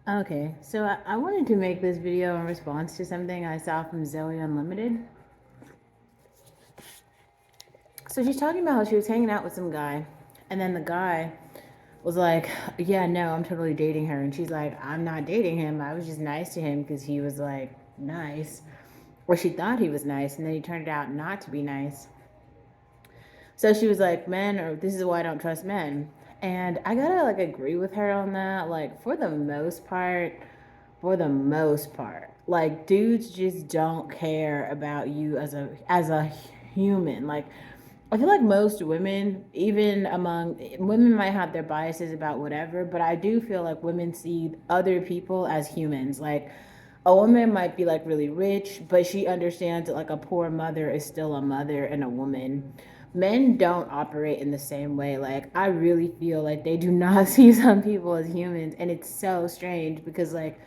Okay, so I wanted to make this video in response to something I saw from Zoe Unlimited. So she's talking about how she was hanging out with some guy, and then the guy was like, "Yeah, no, I'm totally dating her." And she's like, "I'm not dating him. I was just nice to him because he was like nice, or she thought he was nice, and then he turned out not to be nice." So she was like, "Men, or this is why I don't trust men." And I gotta like agree with her on that. Like for the most part, like dudes just don't care about you as a human. Like I feel like most women, even among women, might have their biases about whatever, but I do feel like women see other people as humans. Like a woman might be like really rich, but she understands that like a poor mother is still a mother and a woman. Men don't operate in the same way. Like I really feel like they do not see some people as humans, and it's so strange because like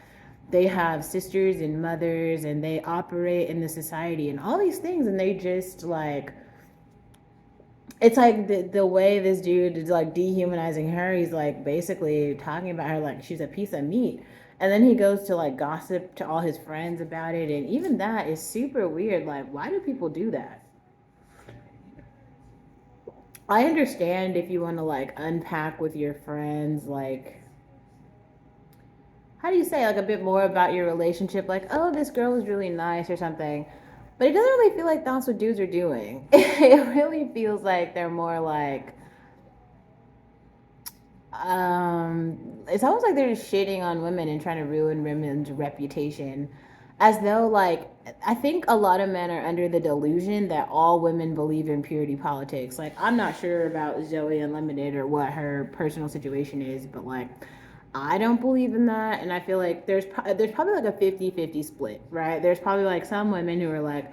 they have sisters and mothers and they operate in the society and all these things, and they just like it's like the way this dude is like dehumanizing her. He's like basically talking about her like she's a piece of meat, and then he goes to like gossip to all his friends about it, and even that is super weird. Like why do people do that? I understand if you want to like unpack with your friends, like how do you say, like a bit more about your relationship, like, oh, this girl was really nice or something. But it doesn't really feel like that's what dudes are doing. It really feels like they're more like, it's almost like they're just shitting on women and trying to ruin women's reputation. As though, like, I think a lot of men are under the delusion that all women believe in purity politics. Like, I'm not sure about Zoe Unlimited or what her personal situation is, but like, I don't believe in that. And I feel like there's probably like a 50-50 split, right? There's probably like some women who are like,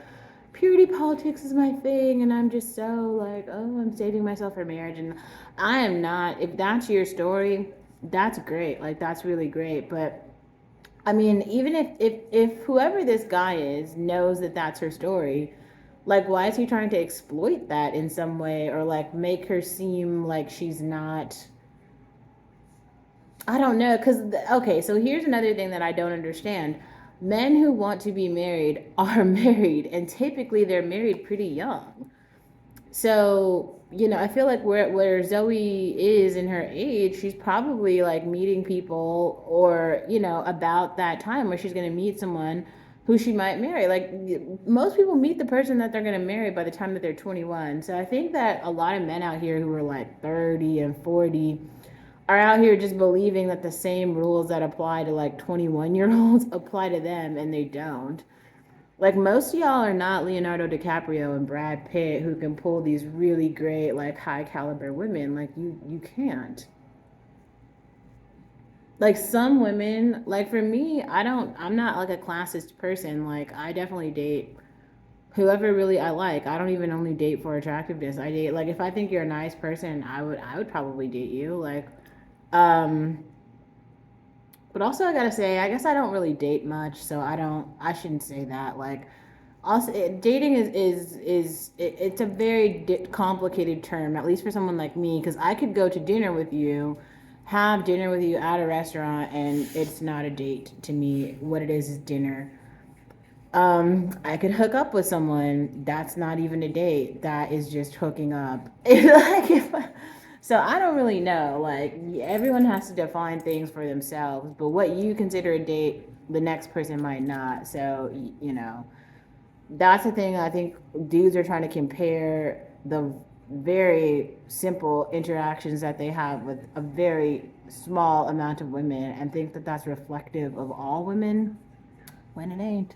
purity politics is my thing, and I'm just so like, oh, I'm saving myself for marriage. And I am not. If that's your story, that's great. Like that's really great. But I mean, even if whoever this guy is knows that that's her story, like why is he trying to exploit that in some way, or like make her seem like she's not? I don't know. Because okay, so here's another thing that I don't understand. Men who want to be married are married, and typically they're married pretty young. So, I feel like where Zoe is in her age, she's probably like meeting people, or, about that time where she's going to meet someone who she might marry. Like most people meet the person that they're going to marry by the time that they're 21. So I think that a lot of men out here who are like 30 and 40 are out here just believing that the same rules that apply to like 21-year-olds apply to them, and they don't. Like most of y'all are not Leonardo DiCaprio and Brad Pitt who can pull these really great like high caliber women. Like you can't. Like some women, like for me, I'm not like a classist person. Like I definitely date whoever really I like. I don't even only date for attractiveness. I date like if I think you're a nice person, I would probably date you. Like um but also I gotta say, I guess I don't really date much, so I shouldn't say that. Like also dating it's a very complicated term, at least for someone like me, because I could go to dinner with you, have dinner with you at a restaurant, and it's not a date to me. What it is dinner. I could hook up with someone. That's not even a date. That is just hooking up. Like so I don't really know. Like everyone has to define things for themselves. But what you consider a date, the next person might not. So that's the thing. I think dudes are trying to compare the very simple interactions that they have with a very small amount of women and think that that's reflective of all women when it ain't.